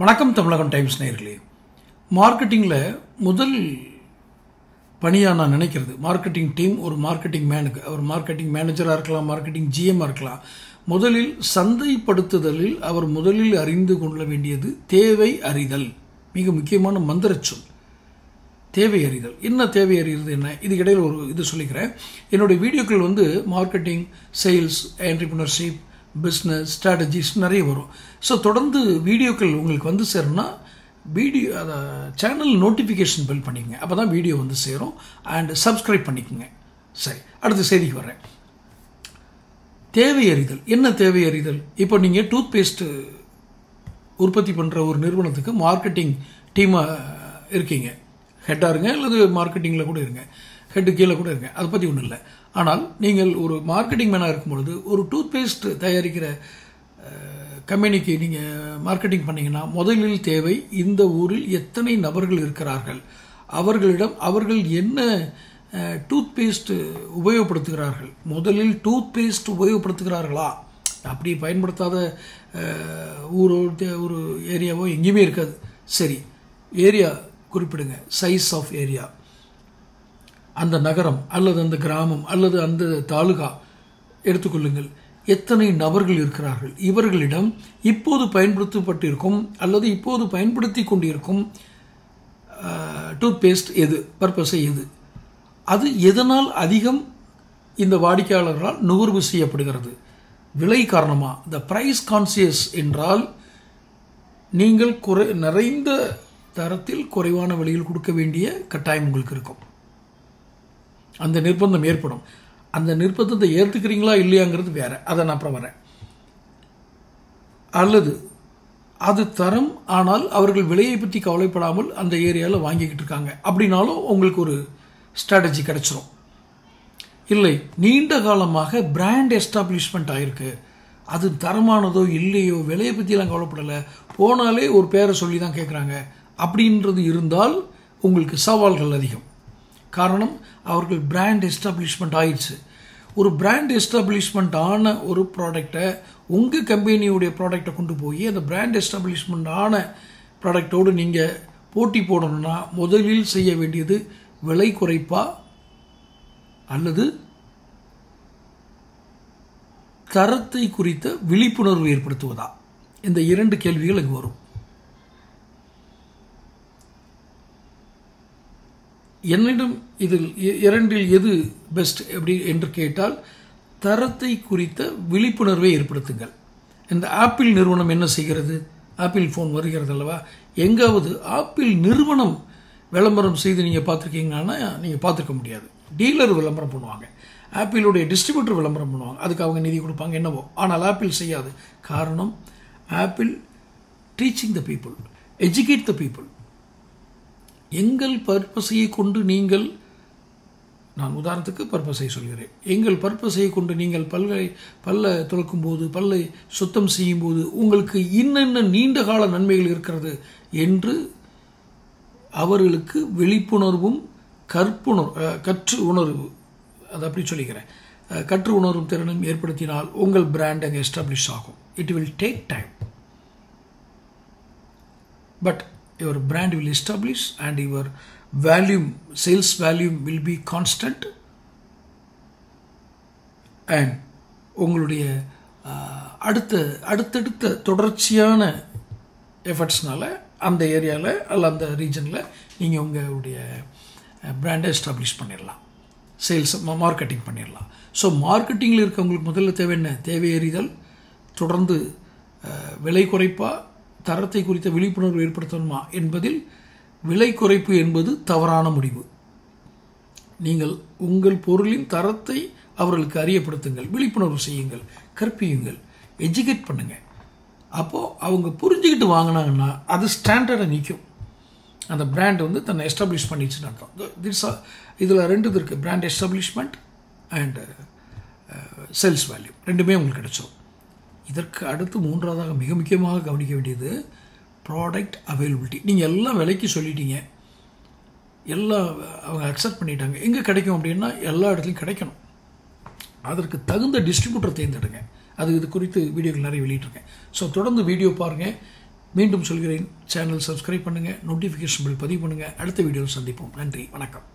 வணக்கம் தமிழகம் டைம்ஸ் நேயர்களே. மார்க்கெட்டிங்கில் முதல் பணியாக நான் நினைக்கிறது, மார்க்கெட்டிங் டீம் ஒரு மார்க்கெட்டிங் மேனுக்கு, அவர் மார்க்கெட்டிங் மேனேஜராக இருக்கலாம், மார்க்கெட்டிங் ஜிஎம்மாக இருக்கலாம். முதலில் சந்தைப்படுத்துதலில் அவர் முதலில் அறிந்து கொள்ள வேண்டியது தேவை அறிதல். மிக முக்கியமான மந்திரச்சொல் தேவை அறிதல். என்ன தேவை அறிகிறது என்ன, இதுக்கு இடையில் ஒரு இது சொல்லிக்கிறேன். என்னுடைய வீடியோக்கள் marketing, sales, entrepreneurship, business, strategies நிறைய வரும். ஸோ தொடர்ந்து வீடியோக்கள் உங்களுக்கு சேரும்னா அதை சேனல் நோட்டிஃபிகேஷன் பெல் பண்ணிக்கங்க, அப்போ தான் வீடியோ சேரும். அண்ட் சப்ஸ்கிரைப் பண்ணிக்கோங்க. சரி, அடுத்த செய்திக்கு வர்றேன். தேவை அறிதல். என்ன தேவை அறிதல்? இப்போ நீங்கள் டூத் பேஸ்ட்டு உற்பத்தி பண்ணுற ஒரு நிறுவனத்துக்கு மார்க்கெட்டிங் டீமாக இருக்கீங்க. ஹெட்டாக இருங்க, அல்லது மார்க்கெட்டிங்கில் கூட இருங்க, ஹெட்டு கீழே கூட இருங்க, அதை பற்றி ஒன்றும் இல்லை. ஆனால் நீங்கள் ஒரு மார்க்கெட்டிங் மேனாக இருக்கும்பொழுது ஒரு டூத் பேஸ்ட் தயாரிக்கிற கம்பெனிக்கு நீங்கள் மார்க்கெட்டிங் பண்ணிங்கன்னா முதலில் தேவை, இந்த ஊரில் எத்தனை நபர்கள் இருக்கிறார்கள், அவர்கள் என்ன டூத் பேஸ்ட் உபயோகப்படுத்துகிறார்கள், முதலில் டூத் பேஸ்ட் உபயோகப்படுத்துகிறார்களா? அப்படி பயன்படுத்தாத ஊரோ ஒரு ஏரியாவோ எங்கேயுமே இருக்காது. சரி, ஏரியா குறிப்பிடுங்க, சைஸ் ஆஃப் ஏரியா, அந்த நகரம் அல்லது அந்த கிராமம் அல்லது அந்த தாலுகா எடுத்துக்கொள்ளுங்கள். எத்தனை நபர்கள் இருக்கிறார்கள், இவர்களிடம் இப்போது பயன்படுத்தப்பட்டிருக்கும் அல்லது இப்போது பயன்படுத்தி கொண்டிருக்கும் டூத் பேஸ்ட் எது, பர்பஸை எது, அது எதனால் அதிகம் இந்த வாடிக்கையாளர்களால் நுகர்வு செய்யப்படுகிறது, விலை காரணமாக. இந்த பிரைஸ் கான்சியஸ் என்றால் நீங்கள் நிறைந்த தரத்தில் குறைவான விலையில் கொடுக்க வேண்டிய கட்டாயம் உங்களுக்கு இருக்கும். அந்த நிர்பந்தம் ஏற்படும். அந்த நிர்பந்தத்தை ஏற்றுக்கிறீங்களா இல்லையாங்கிறது வேற, அதை நான் அப்புறம் வரேன். அல்லது அது தரம், ஆனால் அவர்கள் விலையை பற்றி கவலைப்படாமல் அந்த ஏரியாவில் வாங்கிக்கிட்டு இருக்காங்க அப்படின்னாலும் உங்களுக்கு ஒரு ஸ்ட்ராட்டஜி கிடைச்சிரும். இல்லை, நீண்ட காலமாக பிராண்ட் எஸ்டாப்ளிஷ்மெண்ட் ஆயிருக்கு, அது தரமானதோ இல்லையோ விலையை பற்றிலாம் கவலைப்படலை, போனாலே ஒரு பேரை சொல்லி தான் கேட்குறாங்க அப்படின்றது இருந்தால் உங்களுக்கு சவால்கள் அதிகம். காரணம், அவர்கள் பிராண்ட் எஸ்டாப்ளிஷ்மெண்ட் ஆயிடுச்சு. ஒரு பிராண்ட் எஸ்டாப்ளிஷ்மெண்ட் ஆன ஒரு ப்ராடக்டை, உங்கள் கம்பெனியுடைய ப்ராடக்டை கொண்டு போய் அந்த பிராண்ட் எஸ்டாப்ளிஷ்மெண்ட் ஆன ப்ராடக்டோடு நீங்கள் போட்டி போடணும்னா முதலில் செய்ய வேண்டியது விலை குறைப்பா அல்லது தரத்தை குறித்த விழிப்புணர்வு ஏற்படுத்துவதா? இந்த இரண்டு கேள்விகள் இங்கு வரும். என்னிடம் இதில் இரண்டில் எது பெஸ்ட் எப்படி என்று கேட்டால், தரத்தை குறித்த விழிப்புணர்வை ஏற்படுத்துங்கள். இந்த ஆப்பிள் நிறுவனம் என்ன செய்கிறது? ஆப்பிள் ஃபோன் வருகிறது அல்லவா, எங்காவது ஆப்பிள் நிறுவனம் விளம்பரம் செய்து நீங்கள் பார்த்துருக்கீங்கன்னா நீங்கள் பார்த்துருக்க முடியாது. டீலர் விளம்பரம் பண்ணுவாங்க, ஆப்பிளுடைய டிஸ்ட்ரிபியூட்டர் விளம்பரம் பண்ணுவாங்க, அதுக்கு அவங்க நிதி கொடுப்பாங்க என்னவோ. ஆனால் ஆப்பிள் செய்யாது. காரணம், apple teaching the people, educate the people. எங்கள் பர்பஸையை கொண்டு நீங்கள், நான் உதாரணத்துக்கு பர்பஸை சொல்கிறேன், எங்கள் பர்பஸையை கொண்டு நீங்கள் பல்லை துளக்கும் போது, பல்லை சுத்தம் செய்யும் போது உங்களுக்கு இன்னென்ன நீண்ட கால நன்மைகள் இருக்கிறது என்று அவர்களுக்கு விழிப்புணர்வும் கற்று உணர்வு, அதை அப்படி சொல்லிக்கிறேன், கற்று உணர்வும் திறனும் ஏற்படுத்தினால் உங்கள் பிராண்ட் அங்கே எஸ்டாப்ளிஷ் ஆகும். It will take time, but your brand will establish and your volume, sales volume will be constant, and உங்களுடைய அடுத்தடுத்த தொடர்ச்சியான எஃபர்ட்ஸ்னால அந்த ஏரியாவில் அல்ல அந்த ரீஜனில் நீங்கள் உங்களுடைய பிராண்டை எஸ்டாப்ளிஷ் பண்ணிடலாம், சேல்ஸ் மார்க்கெட்டிங் பண்ணிடலாம். ஸோ மார்க்கெட்டிங்கில் இருக்கவங்களுக்கு முதல்ல தேவை என்ன? தேவை அறிதல், தொடர்ந்து விலை குறைப்பா, தரத்தை குறித்த விழிப்புணர்வு ஏற்படுத்தணுமா என்பதில் விலை குறைப்பு என்பது தவறான முடிவு. நீங்கள் உங்கள் பொருளின் தரத்தை அவர்களுக்கு அறியப்படுத்துங்கள், விழிப்புணர்வு செய்யுங்கள், கற்பியுங்கள், எஜுகேட் பண்ணுங்கள். அப்போது அவங்க புரிஞ்சுக்கிட்டு வாங்கினாங்கன்னா அது ஸ்டாண்டர்டை நிற்கும். அந்த பிராண்ட் தன்னை எஸ்டாப்ளிஷ் பண்ணிடுச்சுன்னு அர்த்தம். இதில் ரெண்டு இது இருக்குது, brand establishment and sales value, ரெண்டுமே உங்களுக்கு கிடைச்சிடும். இதற்கு அடுத்து மூன்றாவதாக மிக முக்கியமாக கவனிக்க வேண்டியது ப்ராடக்ட் அவைலபிலிட்டி. நீங்கள் எல்லாம் விலைக்கு சொல்லிட்டீங்க, எல்லாம் அவங்க அக்செப்ட் பண்ணிட்டாங்க, எங்கே கிடைக்கும் அப்படின்னா எல்லா இடத்துலையும் கிடைக்கணும். அதற்கு தகுந்த டிஸ்ட்ரிபியூட்டர் தேர்ந்தெடுங்க. அது இது குறித்து வீடியோக்கள் நிறைய வெளியிட்டிருக்கேன். ஸோ தொடர்ந்து வீடியோ பாருங்கள். மீண்டும் சொல்கிறேன், சேனல் சப்ஸ்கிரைப் பண்ணுங்கள், நோட்டிஃபிகேஷன் பில் பதிவு பண்ணுங்கள். அடுத்த வீடியோவில் சந்திப்போம். நன்றி, வணக்கம்.